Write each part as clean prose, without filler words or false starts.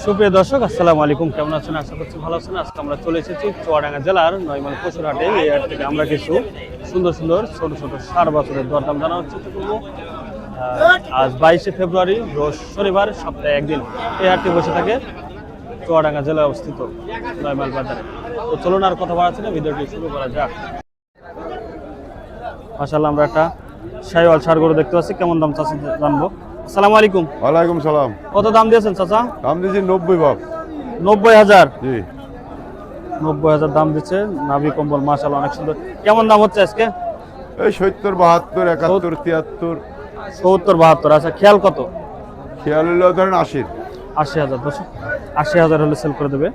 সুপ্রিয় দর্শক, আসসালামু আলাইকুম। কেমন আছেন? আশা করছি ভালো আছেন। আজকে আমরা চলে এসেছি চুয়াডাঙ্গা জেলার নয়মাল পশুর হাটে। এই হাট থেকে আমরা কিছু সুন্দর সুন্দর ছোট ছোট 60 বছরের দরদাম জানার চেষ্টা করবো। আজ 22শে ফেব্রুয়ারি, রোজ শনিবার, সপ্তাহে একদিন এই হাটটি বসে থাকে চুয়াডাঙ্গা জেলায় অবস্থিত নয়মাল বাজারে। তো চলুন আর কথা বাড়াচ্ছি না, ভিডিওটি শুরু করা যাক। মাশাআল্লাহ, আমরা একটা শাহিওয়াল ষাঁড় গরু দেখতে পাচ্ছি। কেমন দাম চাচ্ছেন জানবো। আসসালামু আলাইকুম। ওয়ালাইকুম সালাম। কত দাম দিয়েছেন চাচা? দাম দিয়েছি 90 বাপ। 90,000। জি, 90,000 দাম দিচ্ছে। নাভি কম্বল মাশাআল্লাহ অনেক সুন্দর। কেমন দাম হচ্ছে আজকে? এই 70, 72, 71, 73। 70, 72। আচ্ছা, খেয়াল কত? খেয়াল হলো ধরেন 80। 80,000। 80,000 হলে সেল করে দেবে।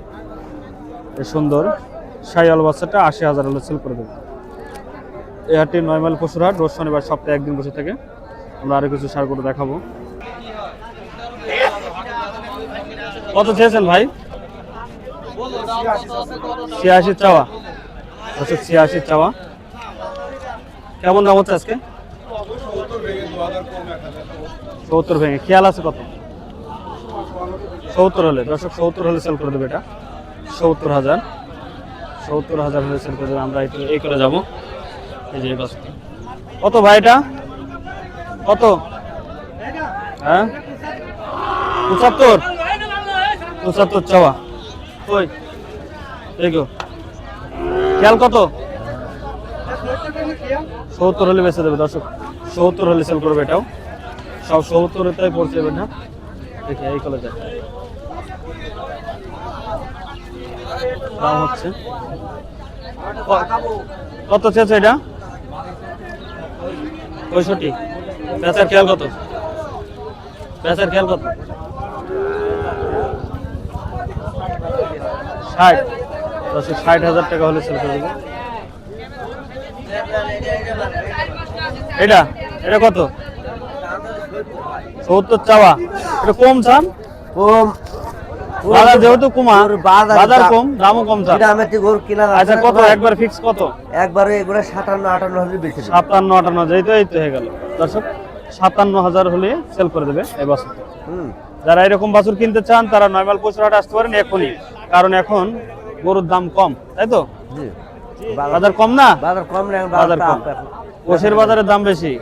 এই সুন্দর শাহিওয়াল বাচ্চাটা 80,000 হলে সেল করে দেবে। এই হাটটি নয়মাইল পশুর হাট, রোজ শনিবার, সপ্তাহে একদিন বসে থাকে। আমরা আরো কিছু ষাঁড় গরু দেখাবো। কত চেয়েছেন ভাই? 86 চাওয়া। 86 চাওয়া। কেমন দাম হচ্ছে আজকে? 70 ভেঙে। খেয়াল আছে কত? 70 হলে, দর্শক 70 হলে সেল করে দেবে এটা। 70,000। 70,000 হলে সেল করে দেবে। আমরা এই করে যাবো। এই যে বাসটা কত ভাই? এটা কত? হ্যাঁ, 75 চাওয়া। ওই দেখো, খেয়াল কত? 70 হলে বেঁচে দেবে দর্শক। 70 হলে সেল করবে এটাও। সব 70-এ পড়ছে এবার না। দেখে এই কলে যায় দাম হচ্ছে। কত চেয়েছে এটা? 65। বেচার খেয়াল কত? বেচার খেয়াল কত? 60। 60,000 টাকা হলে সেল করে দেবে। এটা এটা কত? 70 চাওয়া। এটা কম চান? কম বাজার যেহেতু কমা, বাজার কম, দামও কম চান। আচ্ছা, কত একবার ফিক্স কত? একবারে এগুলো 57-58 হলে বেশি 57-58 যেহেতু এই তো হয়ে গেল দর্শক। 57,000 হলে সেল করে দেবে এই বছর। যারা এরকম বাছুর কিনতে চান তারা নয়মাল পশুর হাটে আসতে পারেন এখনই, কারণ এখন গরুর দাম কম, তাই তো? বাজার কম না? বাজার কম না, বাজার কম। কোষের বাজারের দাম বেশি,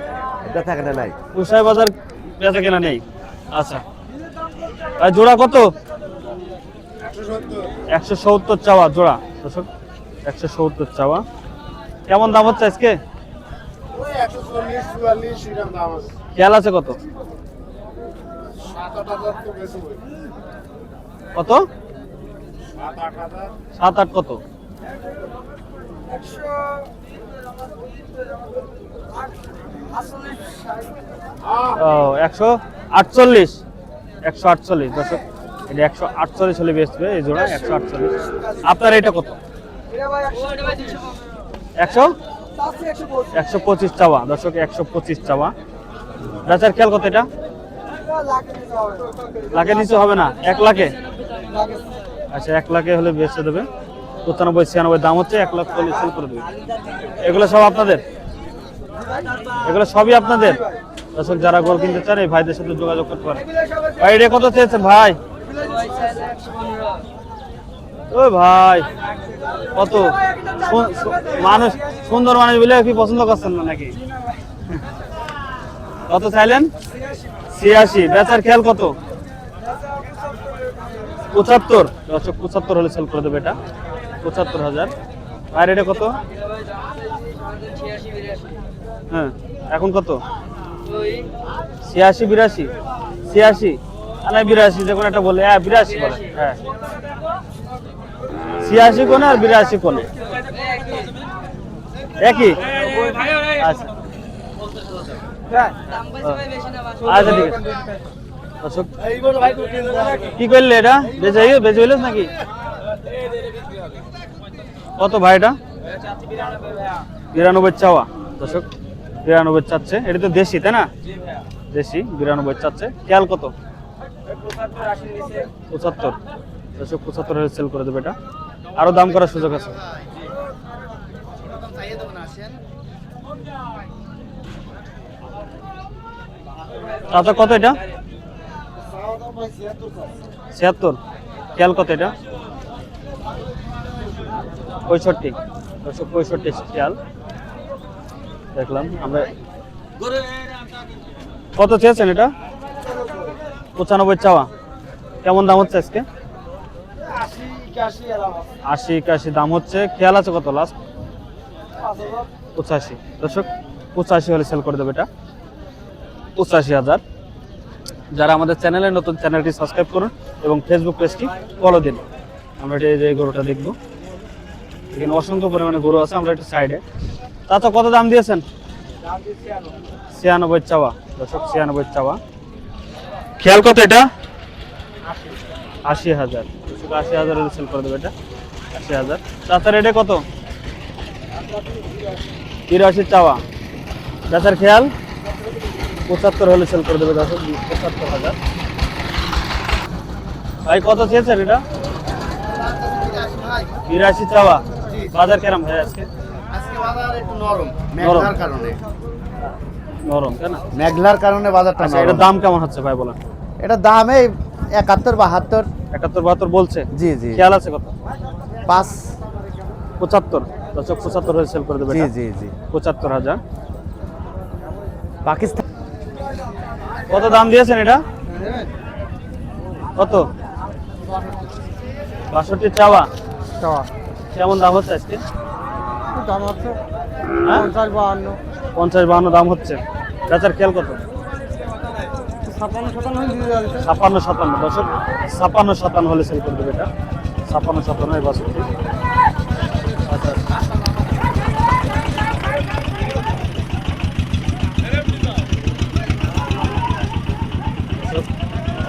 বেচা কেনা নাই। কোষায় বাজার বেচা কেনা নেই। আচ্ছা, আর জোড়া কত? 170 চাওয়া জোড়া দর্শক। 170 চাওয়া। কেমন দাম হচ্ছে আজকে? খেয়াল আছে কত? কত? 7-8 কত? 148। 148 দর্শক। এটা 148 হলে বেচবে এই জোড়া। 148। আপনার এটা কত? 125 চাওয়া দর্শক। 125 চাওয়া। বেচার খেয়াল কত? এটা লাখের নিচে হবে না? 1 লাখে? আচ্ছা, 1 লাখে হলে বেচে দেবে। 95-96 দাম হচ্ছে। 1 লাখ হলে সেল করে দেবে। এগুলো সব আপনাদের? এগুলো সবই আপনাদের দর্শক। যারা গরু কিনতে চান এই ভাইদের সাথে যোগাযোগ করতে পারেন। ভাই এটা কত চেয়েছেন ভাই? ওই ভাই কত? মানুষ সুন্দর মানুষ বলে কি পছন্দ করছেন না নাকি? কত চাইলেন? 86। বেচার খেয়াল কত? 75 দর্শক। 75 হলে সেল করে দেবে এটা। 75,000। আর এটা কত? হ্যাঁ, এখন কত? 86-82। 86 আর 82, যে কোনো একটা বলে। 82 বলে। হ্যাঁ, 86 কোনে আর 82 কোনে একই। আচ্ছা, আচ্ছা, ঠিক আছে দর্শক। কি করলে এটা? বেঁচে হইল নাকি? কত ভাই এটা? 92 চাওয়া দর্শক। 92 চাচ্ছে। এটা তো দেশি, তাই না? দেশি। 92 চাচ্ছে। খেয়াল কত? 75 দর্শক। 75 হলে সেল করে দেবে এটা। আরো দাম করার সুযোগ আছে। চাচা কত এটা? 76 খেয়াল কত এটা 65 65 খেয়াল দেখলাম আমরা কত চেয়েছেন এটা 95 চাওয়া কেমন দাম হচ্ছে আজকে 80 দাম হচ্ছে খেয়াল আছে কত লাস্ট 85 দর্শক 85 হলে সেল করে দেবে এটা 85,000 যারা আমাদের চ্যানেলে নতুন চ্যানেলটি সাবস্ক্রাইব করুন এবং ফেসবুক পেজটি ফলো দিন আমরা এই যে গরুটা দেখব এখানে অসংখ্য পরিমাণে গরু আছে আমরা একটু সাইডে চাচা কত দাম দিয়েছেন 96 চাওয়া দর্শক 96 চাওয়া খেয়াল কত এটা 80,000 দর্শক 80,000 হলে সেল করে দেবে এটা 80,000 চাচার রেটে কত 83 চাওয়া চাচার খেয়াল 75 হলে সেল করে দেবে দর্শক 75,000 ভাই কত চেয়েছেন এটা 83 চাওয়া বাজার কেরম ভাই আজকে বাজার একটু নরম মেঘলার কারণে নরম তাই না মেঘলার কারণে বাজারটা আচ্ছা এটার দাম কেমন হচ্ছে ভাই বলেন এটা দাম এই 71 72 71 72 বলছে জি জি খেয়াল আছে কত 5 75 দর্শক 75 হলে সেল করে দেবে জি এটা জি জি 75,000 পাকিস্তান কত দাম দিয়েছেন এটা কত 62 চাওয়া কেমন দাম হচ্ছে আজকে দাম হচ্ছে হ্যাঁ? 50 52 50 52 দাম হচ্ছে চাচার খেয়াল কত 56 57 দিয়ে যাচ্ছে 56 57 দর্শক 56 57 হলে সেল করে দেবে এটা 56 57 এই বাছুরটি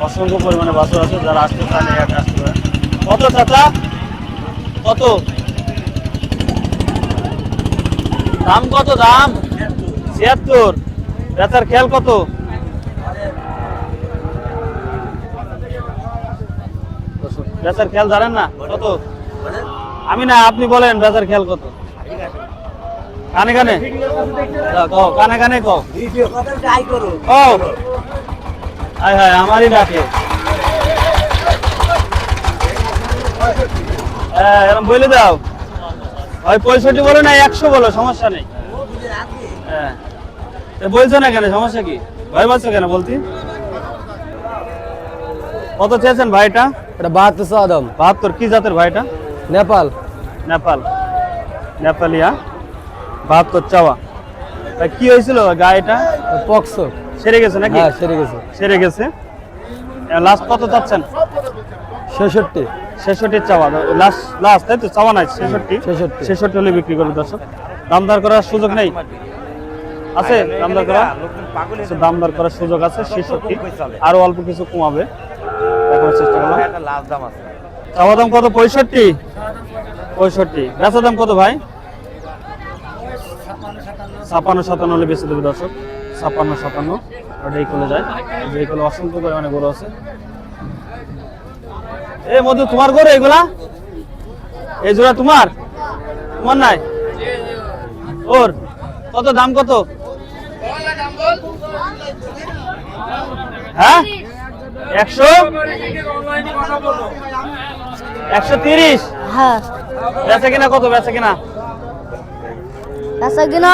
অসংখ্য পরিমাণে বাছুর আছে যারা আসতে চান এই হাটে আসতে পারেন কত চাচা কত দাম কত দাম 76 চাচার খেয়াল কত বেচার খেয়াল জানেন না কত আমি না আপনি বলেন বেচার খেয়াল কত কানে কানে কও কানে কানে কও ও হায় হায় আমারই ডাকে হ্যাঁ এরকম বলে দাও ওই 65 বলো না 100 বলো সমস্যা নেই হ্যাঁ বলছো না কেন সমস্যা কি ভয় পাচ্ছ কেন বলতি কত চেয়েছেন ভাইটা এটা 72 দাম 72 কি জাতের ভাইটা নেপাল নেপালিয়া 72 চাওয়া ভাই কি হয়েছিল গায়েটা পক্স সেরে গেছে নাকি হ্যাঁ সেরে গেছে লাস্ট কত চাচ্ছেন 66 চাওয়া লাস্ট তাই তো চাওয়া নাই 66 হলে বিক্রি করবে দর্শক দামদার করার সুযোগ নেই আছে দামদার করা দামদার করার সুযোগ আছে 66 আরো অল্প কিছু কমাবে দেখার চেষ্টা করলাম চাওয়া দাম কত 65 বেচা দাম কত ভাই 56 57 হলে বেচে দেবে দর্শক 56 57 ওটা এই কোলে যায় এই কোলে অসংখ্য পরিমাণে গরু আছে এই মধু তোমার গরু এগুলা এই জোড়া তোমার নাই ওর কত দাম কত হ্যাঁ 130 হ্যাঁ বেচা কিনা কত বেচা কিনা আচ্ছা কিনা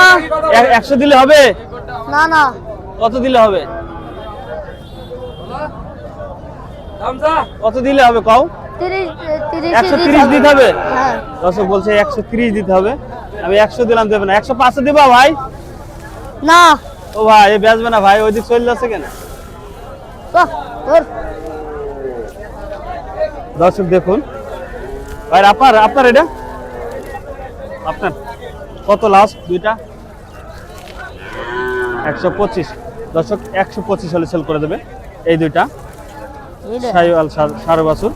100 দিলে হবে না না কত দিলে হবে কত দিলে হবে কও 130 দিতে হবে হ্যাঁ দর্শক বলছে 130 দিতে হবে আমি 100 দিলাম দেবে না 105 দিবা ভাই না ও ভাই এই বেচবে না ভাই ওইদিক চলে যাচ্ছে কেন তোর দর্শক দেখুন ভাই আপনার এটা আপনার কত লাস্ট দুইটা 125 দর্শক 125 হলে সেল করে দেবে এই দুইটা শাইওয়াল সার বাছুর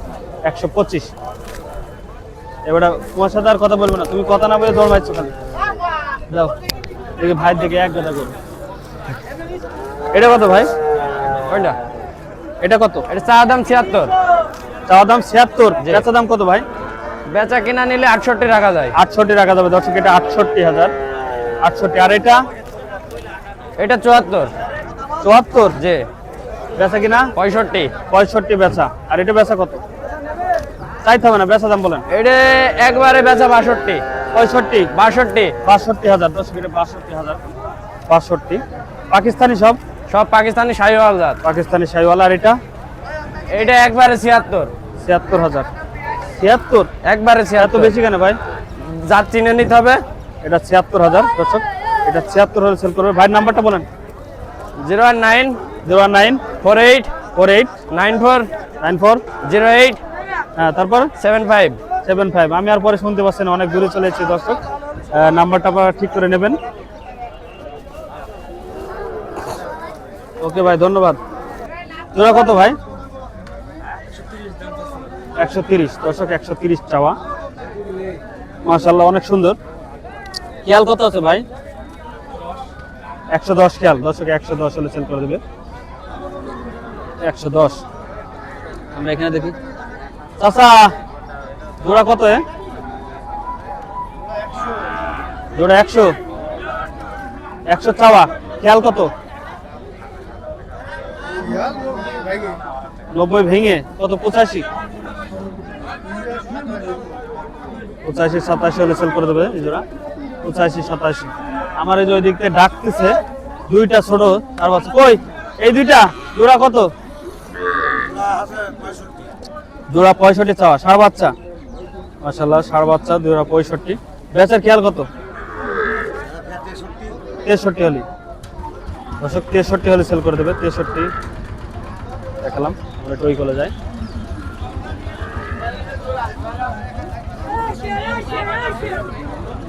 125 এবারে তোমার সাথে আর কথা বলবো না তুমি কথা না বলে দৌড় মারছো খালি যাও দেখি ভাই দেখে এক কথা করো এটা কত ভাই কোনটা এটা কত এটা চা দাম 76 চাওয়া দাম 76 বেচা দাম কত ভাই বেচা কিনা নিলে 68 রাখা যায় 68 রাখা যাবে দর্শক এটা 68,000 68 আর এটা এটা 74 74 জি বেচা কিনা 65। 65 বেচা। আর এটা বেচা কত? চাইতে হবে না, বেচা দাম বলেন। এটা একবারে বেচা 62। 65 62। 62,000। দর্শক এটা 62,000। 62 পাকিস্তানি সব সব পাকিস্তানি শাহিওয়াল জাত। পাকিস্তানি শাহিওয়াল। আর এটা এটা একবারে 76। 76,000। 76 একবারে এত 76। বেশি কেন ভাই? জাত চিনে নিতে হবে। এটা 76,000। দর্শক এটা 76 হলে সেল করবে। ভাই নাম্বারটা বলেন। 019 019 48 48 94 94 08 হ্যাঁ তারপর 75। 75। আমি আর পরে শুনতে পাচ্ছি না, অনেক দূরে চলে এসেছি দর্শক। নাম্বারটা আপনারা ঠিক করে নেবেন। ওকে ভাই, ধন্যবাদ। জোড়া কত ভাই? 130। দর্শক 130 চাওয়া। মাশাআল্লাহ অনেক সুন্দর। খেয়াল কত আছে ভাই? 110 খেয়াল। দর্শক 110 হলে সেল করে দেবে। 110। আমরা এখানে দেখি। চাচা জোড়া কত? জোড়া 100। 100 চাওয়া। খেয়াল কত? 90 ভেঙে কত? 85। 85 87 হলে সেল করে দেবে এই জোড়া। 85 87। আমার এই যে ওই দিক থেকে ডাকতেছে দুইটা ছোট আর বাচ্চা কই? এই দুইটা জোড়া কত? জোড়া 65 চাওয়া। ষাঁড় বাচ্চা। মাশাআল্লাহ ষাঁড় বাচ্চা জোড়া 65। বেচার খেয়াল কত? 63 হলে। দর্শক 63 হলে সেল করে দেবে। 63 দেখালাম। আমরা টই করে যাই।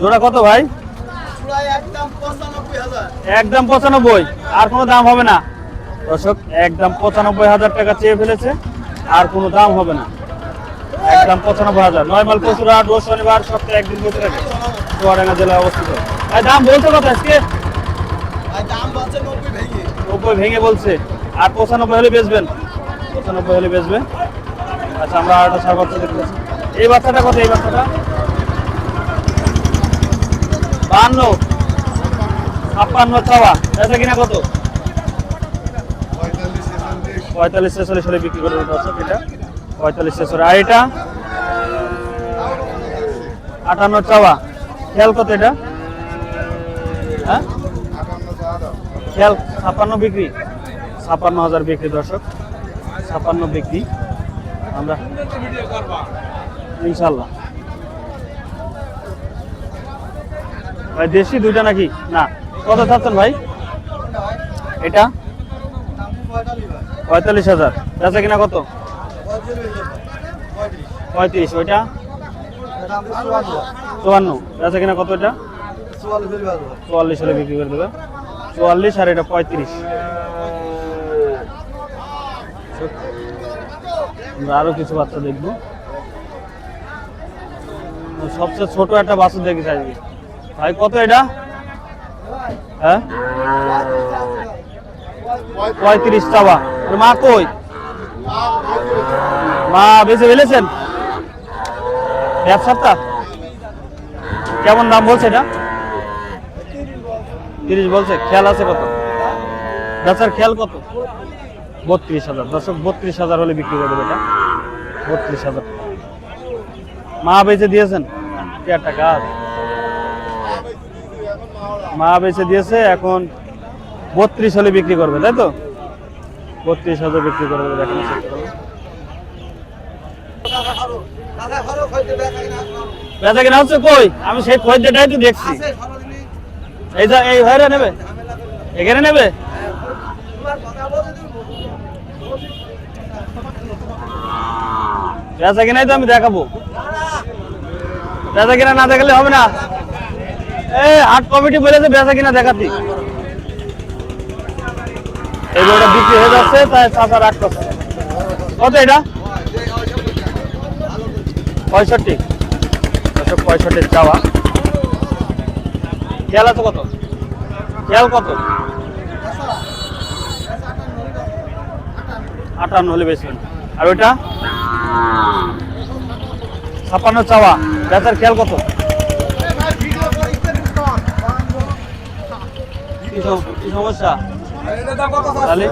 জোড়া কত ভাই? একদম 95। আর কোনো দাম হবে না। দর্শক একদম 95,000 টাকা চেয়ে ফেলেছে, আর কোনো দাম হবে না। একদম 95,000। নয়মাল পশুরহাট রোজ শনিবার সপ্তাহে একদিন বসে থাকে, চুয়াডাঙ্গা জেলায় অবস্থিত। ভাই দাম বলছে কত আজকে? 90 ভেঙে বলছে। আর 95 হলে বেচবেন? 95 হলে বেচবে। আচ্ছা আমরা আরেকটা ষাঁড় বাচ্চা দেখতেছি। এই বাচ্চাটা কত? এই বাচ্চাটা 52। 56 চাওয়া। বেচা কিনা কত? 45 46 হলে বিক্রি করে দেবে দর্শক। এটা 45 46। আর এটা 58 চাওয়া। খেয়াল কত এটা? হ্যাঁ খেয়াল 56 বিক্রি। 56,000 বিক্রি দর্শক। 56 বিক্রি। আমরা ইনশাল্লাহ। ভাই দেশি দুইটা নাকি? না। কত চাচ্ছেন ভাই? এটা 45,000। বেচা কিনা কত? 35। ওইটা 54। বেচা কিনা কত? এটা 44 হলে বিক্রি করে দেবে। 44। আর এটা 35। আমরা আরো কিছু বাচ্চা দেখবো। সবচেয়ে ছোট একটা বাচ্চা দেখে চাইবি ভাই। কত এটা? হ্যাঁ 35 চাওয়া। মা কই? মা বেঁচে ফেলেছেন? ব্যবসাটা কেমন দাম বলছে এটা? 30 বলছে। খেয়াল আছে কত? বেচার খেয়াল কত? 32,000। দর্শক 32,000 হলে বিক্রি করে দেবে এটা। 32,000। মা বেচে দিয়েছেন? কি একটা কাজ। মা বেচে দিয়েছে, এখন 32 হলে বিক্রি করবে, তাই তো? 32,000 বিক্রি করে দেবে। দেখেন বেচা কিনা হচ্ছে কই? আমি সেই খরিদ্দারটাই তো দেখছি। এই যে এই ভাইরা নেবে, এখানে নেবে। বেচা কিনাই তো আমি দেখাবো। বেচা কিনা না দেখালে হবে না। এই হাট কমিটি বলেছে বেচা কিনা দেখাতি। এই বইটা বিক্রি হয়ে যাচ্ছে, তাই চাচা রাগ করছে। কত এটা? 65। 65 চাওয়া। খেয়াল আছে কত? খেয়াল কত? 58 হলে বেচবেন। আর ওইটা 56 চাওয়া। বেচার খেয়াল কত? কি সমস্যা তাহলে?